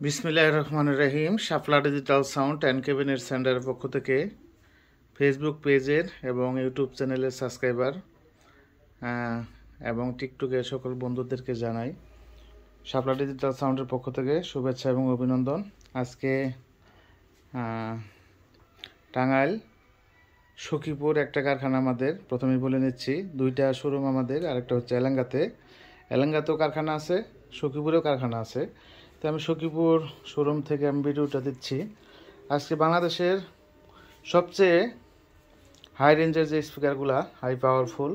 বিসমিল্লাহির রহমানির রহিম। শাপলা digital sound and cabinet সেন্টারের পক্ষ থেকে ফেসবুক পেজের এবং ইউটিউব চ্যানেলের সাবস্ক্রাইবার এবং টিকটকের সকল বন্ধুদেরকে জানাই শাপলা ডিজিটাল সাউন্ডের পক্ষ থেকে শুভেচ্ছা এবং অভিনন্দন। আজকে টাঙ্গাইল সখীপুর একটা কারখানা আমাদের, প্রথমেই বলে নিচ্ছি, দুইটা শোরুম আমাদের। আরেকটা হচ্ছে এলাঙ্গাতেও কারখানা আছে, সখীপুরেও কারখানা আছে। তো আমি সখীপুর শোরুম থেকে আমি ভিডিওটা দিচ্ছি। আজকে বাংলাদেশের সবচেয়ে হাই রেঞ্জের যে স্পিকারগুলো, হাই পাওয়ারফুল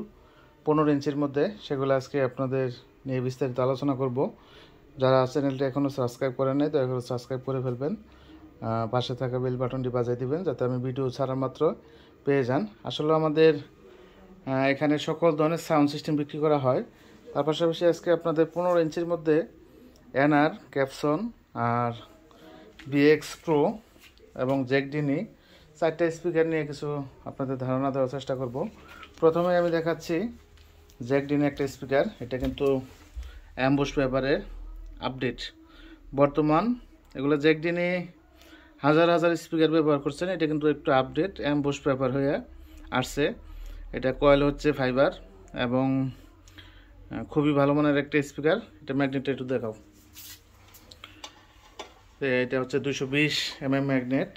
15 ইঞ্চির মধ্যে, সেগুলো আজকে আপনাদের নিয়ে বিস্তারিত আলোচনা করব। যারা চ্যানেলটি এখনও সাবস্ক্রাইব করেন নাই, দয়া করে সাবস্ক্রাইব করে ফেলবেন, পাশে থাকা বেল বাটনটি বাজাই দিবেন যাতে আমি ভিডিও ছাড়া মাত্র পেয়ে যান। আসলে আমাদের এখানে সকল ধরনের সাউন্ড সিস্টেম বিক্রি করা হয়। তার পাশাপাশি আজকে আপনাদের 15 ইঞ্চির মধ্যে এনআর, ক্যাপসন আর বিএক্স প্রো এবং জ্যাকডিনি 4টা স্পিকার নিয়ে কিছু আপনাদের ধারণা দেওয়ার চেষ্টা করব। প্রথমে আমি দেখাচ্ছি জ্যাকডিনি একটা স্পিকার। এটা কিন্তু অ্যাম্বুশ পেপারের আপডেট। বর্তমান এগুলো জ্যাকডিনি হাজার হাজার স্পিকার ব্যবহার করছেন, এটা কিন্তু একটু আপডেট অ্যাম্বুশ পেপার হয়ে আসছে। এটা কয়েল হচ্ছে ফাইবার এবং খুবই ভালো মানের একটা স্পিকার। এটা ম্যাগনেটটা একটু দেখাও। এটা হচ্ছে 220 ম্যাগনেট।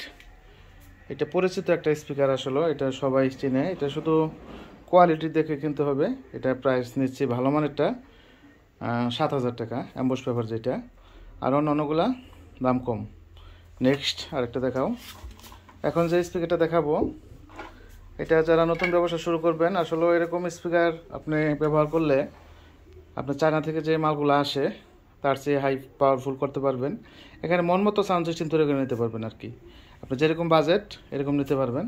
এটা পরিচিত একটা স্পিকার, আসলে এটা সবাই চিনে। এটা শুধু কোয়ালিটি দেখে কিনতে হবে। এটা প্রাইস নিচ্ছে ভালো মানেরটা 7,000 টাকা, অ্যাম্বুশ পেপার যেটা। আর অন্যগুলা দাম কম। নেক্সট আরেকটা দেখাও। এখন যে স্পিকারটা দেখাবো, এটা যারা নতুন ব্যবসা শুরু করবেন, আসলে এরকম স্পিকার আপনি ব্যবহার করলে আপনার চায়না থেকে যে মালগুলো আসে তার চেয়ে হাই পাওয়ারফুল করতে পারবেন। এখানে মন মতো সাউন্ড সিস্টেম তৈরি করে নিতে পারবেন আর কি। আপনি যেরকম বাজেট এরকম নিতে পারবেন।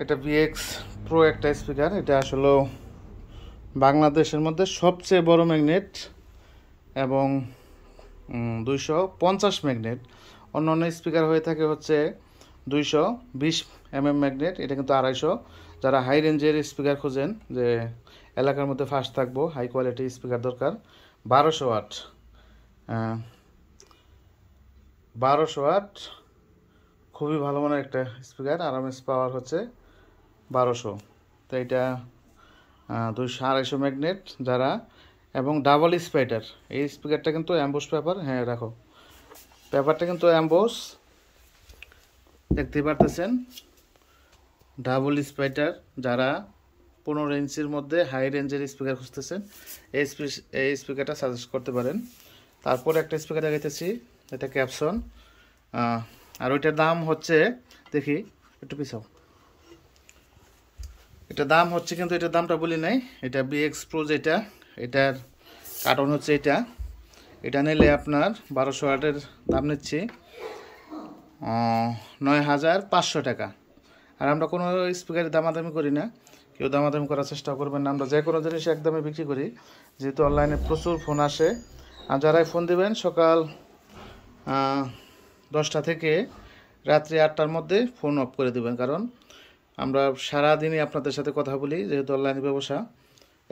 এটা বিএক্স প্রো একটা স্পিকার। এটা আসলে বাংলাদেশের মধ্যে সবচেয়ে বড় ম্যাগনেট এবং 250 ম্যাগনেট। অন্য অন্য স্পিকার হয়ে থাকে হচ্ছে 220 ম্যাগনেট, এটা কিন্তু 250। যারা হাই রেঞ্জের স্পিকার খুঁজেন, যে এলাকার মধ্যে ফাস্ট থাকবো, হাই কোয়ালিটি স্পিকার দরকার, 1200 ওয়াট। 1200 ওয়াট খুবই ভালো মানের একটা স্পিকার। আরএমএস পাওয়ার হচ্ছে 1200। তো এটা 200-250 ম্যাগনেট যারা, এবং ডাবল স্পাইডার। এই স্পিকারটা কিন্তু অ্যাম্বুশ পেপার, হ্যাঁ রাখো, পেপারটা কিন্তু অ্যাম্বুশ, দেখতে পারতেছেন। ডাবল স্পাইডার যারা 15 ইঞ্চির মধ্যে হাই রেঞ্জের স্পিকার খুঁজতেছেন, এই স্পিকারটা সাজেস্ট করতে পারেন। তারপর একটা স্পিকার দেখাইতেছি, এটা ক্যাপসন। আর ওইটার দাম হচ্ছে, দেখি একটু পিছাও, এটার দাম হচ্ছে, কিন্তু এটার দামটা বলি নাই। এটা বিএক্স প্রো যেটা, এটার কার্টন হচ্ছে এটা নিলে আপনার 1200 ওয়াটের দাম নিচ্ছি 9,500 টাকা। আর আমরা কোনো স্পিকারের দামাদামি করি না, কেউ দামাদামি করার চেষ্টা করবেন না। আমরা যে কোনো জিনিস একদমই বিক্রি করি, যেহেতু অনলাইনে প্রচুর ফোন আসে। আর যারাই ফোন দেবেন সকাল 10টা থেকে রাত্রি 8টার মধ্যে ফোন অফ করে দেবেন, কারণ আমরা সারাদিনই আপনাদের সাথে কথা বলি, যেহেতু অনলাইনে ব্যবসা।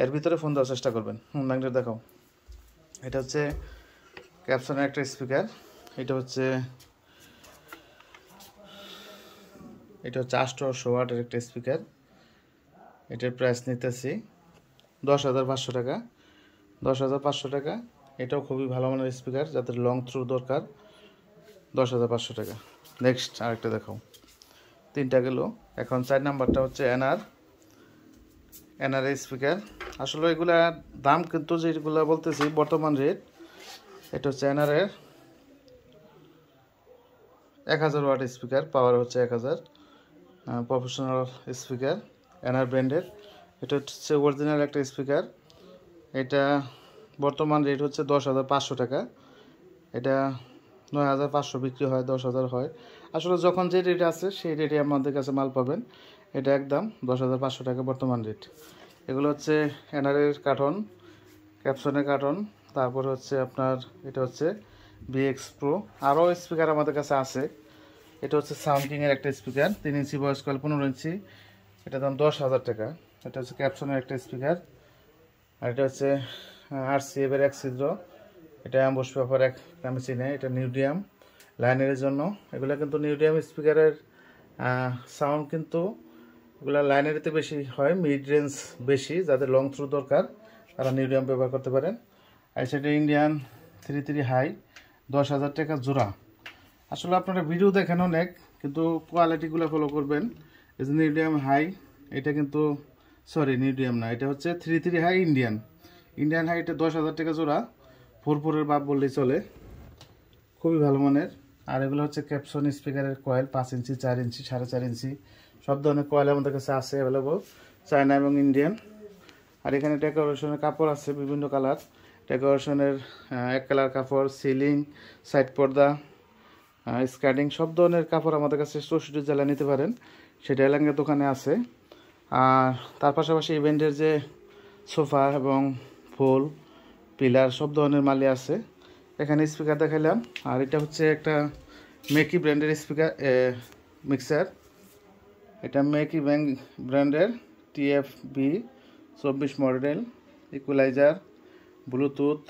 এর ভিতরে ফোন দেওয়ার চেষ্টা করবেন। ম্যাগনেট দেখাও। এটা হচ্ছে ক্যাপসনের একটা স্পিকার। এটা হচ্ছে 800 ওয়াটের একটা স্পিকার। এটার প্রাইস নিতেছি 10,500 টাকা। 10,500 টাকা। এটাও খুবই ভালো মানের স্পিকার, যাদের লং থ্রু দরকার, 10,500 টাকা। নেক্সট আরেকটা দেখাও। 3টা গেল। এখন 4 নাম্বারটা হচ্ছে এনআর স্পিকার। আসলে এগুলা দাম কিন্তু যেগুলো বলতেছি বর্তমান রেট, এটা হচ্ছে এনআরের 1000 ওয়াট স্পিকার, পাওয়ার হচ্ছে 1000, প্রফেশনাল স্পিকার, এনআর ব্র্যান্ডের। এটা হচ্ছে অরিজিনাল একটা স্পিকার। এটা বর্তমান রেট হচ্ছে 10,500 টাকা। এটা 9,500 বিক্রি হয়, 10,000 হয়। আসলে যখন যে রেট আছে সেই রেটে আমাদের কাছে মাল পাবেন। এটা একদম 10,500 টাকা বর্তমান রেট। এগুলো হচ্ছে এনআরের কার্টন, ক্যাপসনের কার্টন। তারপর হচ্ছে আপনার এটা হচ্ছে বিএক্স প্রো। আরও স্পিকার আমাদের কাছে আছে। এটা হচ্ছে সাউন্ড কিংয়ের একটা স্পিকার, 3 ইঞ্চি ভয়েস কয়েল, 15 ইঞ্চি। এটা দাম 10,000 টাকা। এটা হচ্ছে ক্যাপসনের একটা স্পিকার। আর এটা হচ্ছে RCA এর এক ছিদ্র, এটা অ্যাম্বুশ পেপার এক আমি চিনি, এটা নিউডিয়াম লাইনারের জন্য। এগুলো কিন্তু নিউডিয়াম স্পিকারের সাউন্ড কিন্তু এগুলো লাইনারিতে বেশি হয়, মিড রেঞ্জ বেশি, যাদের লং থ্রু দরকার তারা নিউডিয়াম ব্যবহার করতে পারেন। আর সেটা ইন্ডিয়ান 33 হাই 10,000 টাকা জোড়া। আসলে আপনারা ভিডিও দেখেন অনেক, কিন্তু কোয়ালিটিগুলো ফলো করবেন। এই যে নিউডিয়াম হাই, এটা কিন্তু সরি নিউডিয়াম না, এটা হচ্ছে 33 হাই ইন্ডিয়ান হাই। এটা 10,000 টাকা জোড়া, 4-4 বাপ বললেই চলে, খুবই ভালো মানের। আর এগুলো হচ্ছে ক্যাপসন স্পিকারের কয়েল, 5 ইঞ্চি 4 ইঞ্চি 4.5 ইঞ্চি সব ধরনের কয়েল আমাদের কাছে আছে অ্যাভেলেবল, চায়না এবং ইন্ডিয়ান। আর এখানে ডেকোরেশনের কাপড় আছে বিভিন্ন কালার, ডেকোরেশনের এক কালার কাপড়, সিলিং, সাইড পর্দা, স্কার্টিং সব ধরনের কাপড় আমাদের কাছে 64 জেলা নিতে পারেন, সেটা এলাঙ্গা দোকানে আছে। আর তার পাশাপাশি ইভেন্টের যে সোফা এবং ফুল পিলার সব ধরনের মালই আছে। এখানে স্পিকার দেখাইলাম। আর এটা হচ্ছে একটা মেকি ব্র্যান্ডের স্পিকার মিক্সার, এটা মেকি ব্র্যান্ডের TFB24 মডেল, ইকুয়ালাইজার, ব্লুটুথ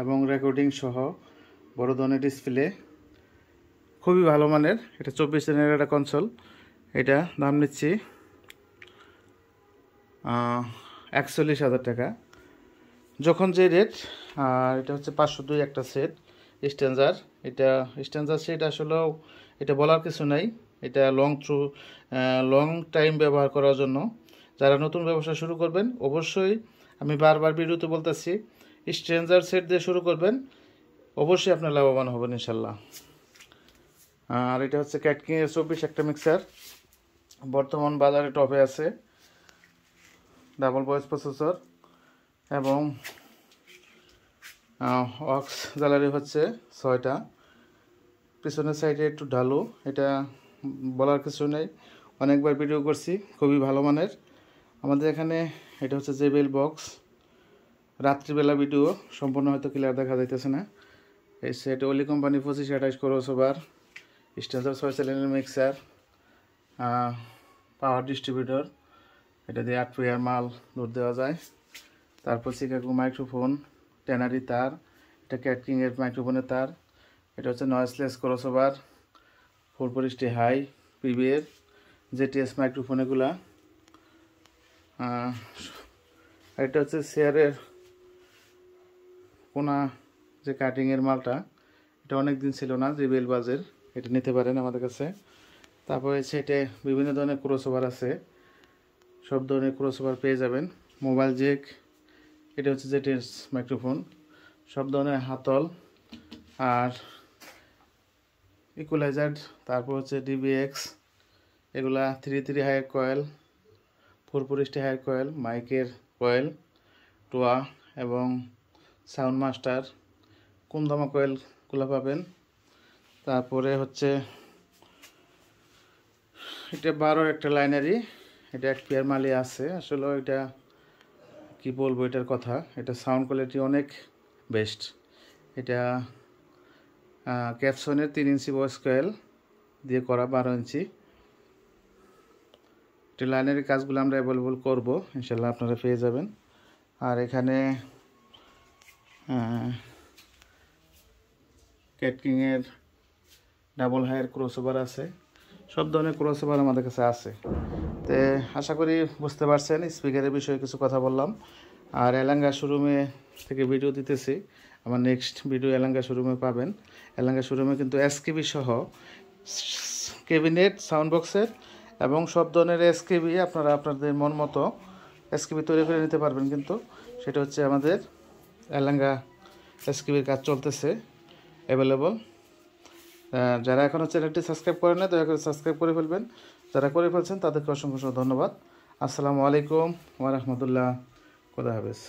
এবং রেকর্ডিং সহ বড় ধরনের ডিসপ্লে, খুবই ভালো মানের। এটা 24 ইঞ্চের একটা কনসোল, এটা দাম নিচ্ছি 41,000 টাকা যখন যে রেট। আর এটা হচ্ছে 502 একটা সেট স্ট্যান্ডার। এটা স্ট্যান্ডার সেট আসলেও এটা বলার কিছু নাই, এটা লং টাইম ব্যবহার করার জন্য। যারা নতুন ব্যবসা শুরু করবেন অবশ্যই, আমি বারবার ভিডিওতে বলতেছি, স্ট্যান্ডার সেট দিয়ে শুরু করবেন, অবশ্যই আপনার লাভবান হবেন ইনশাল্লাহ। আর এটা হচ্ছে ক্যাটকিং এর 24 একটা মিক্সার, বর্তমান বাজারে টপে আছে, ডাবল ভয়েস প্রসেসর এবং অক্স জ্বালারি হচ্ছে 6টা, পিছনের সাইডে একটু ঢালু, এটা বলার কিছু নেই, অনেকবার ভিডিও করছি, খুবই ভালো মানের। আমাদের এখানে এটা হচ্ছে JBL বক্স, রাত্রিবেলা ভিডিও সম্পূর্ণ হয়তো ক্লিয়ার দেখা যাইতেছে না। এই সেট ওলি company 2528 crossover standard 6 cylinder mixer, power distributor, এটা দিয়ে 8 পেয়ার মাল লোড দেওয়া যায়। তারপর চিকাগো মাইক্রোফোন, ট্যানারি তার, এটা ক্যাটকিং এর মাইক্রোফোনের তার, এটা হচ্ছে নয়েজলেস ক্রসওভার 440 হাই পিবি এর JTS মাইক্রোফোন এগুলা। আর এটা হচ্ছে শেয়ারের কোনা যে কাটিংয়ের মালটা, এটা অনেক দিন ছিল না, JBL বাজের, এটা নিতে পারেন আমাদের কাছে। তারপরে সেটে বিভিন্ন ধরনের ক্রসওভার আছে, সব ধরনের ক্রসওভার পেয়ে যাবেন। মোবাইল জ্যাক, এটা হচ্ছে JTS মাইক্রোফোন, সব ধরনের হাতল আর ইকুয়ালাইজার, তারপর হচ্ছে DBX, এগুলা 33 হাইয়ের কয়েল, 440 হাইয়ের কয়েল, মাইকের কয়েল, টোয়া এবং সাউন্ড মাস্টার, কুমধামা কয়েলগুলো পাবেন। তারপরে হচ্ছে এটা 12 একটা লাইনারি, এটা 1 পেয়ার মালি আছে। আসলে এটা কি বলবো এটার কথা, এটা সাউন্ড কোয়ালিটি অনেক বেস্ট। এটা ক্যাপসনের 3 ইঞ্চি ভয়েস কয়েল দিয়ে করা, 12 ইঞ্চি। এটা লাইনারি কাজগুলো আমরা অ্যাভেলেবল করবো ইনশাল্লাহ, আপনারা পেয়ে যাবেন। আর এখানে ক্যাটকিংয়ের ডাবল হাইয়ের ক্রসওভার আছে, সব ধরনের ক্রসওভার আমাদের কাছে আছে। তো আশা করি বুঝতে পারছেন, স্পিকারের বিষয়ে কিছু কথা বললাম। আর এলাঙ্গা শোরুমে থেকে ভিডিও দিতেছি, আমার নেক্সট ভিডিও এলাঙ্গা শোরুমে পাবেন। এলাঙ্গা শোরুমে কিন্তু SKB সহ ক্যাবিনেট, সাউন্ড বক্সের এবং সব ধরনের SKB আপনারা আপনাদের মন মতো SKB তৈরি করে নিতে পারবেন। কিন্তু সেটা হচ্ছে আমাদের এলাঙ্গা SKBর কাজ চলতেছে অ্যাভেলেবল। যারা এখনও চ্যানেলটি সাবস্ক্রাইব করেন না, দয়া করে সাবস্ক্রাইব করে ফেলবেন। যারা করে ফেলছেন তাদেরকে অসংখ্য ধন্যবাদ। আসসালামু আলাইকুম ওয়া রাহমাতুল্লাহ, খোদা হাফেজ।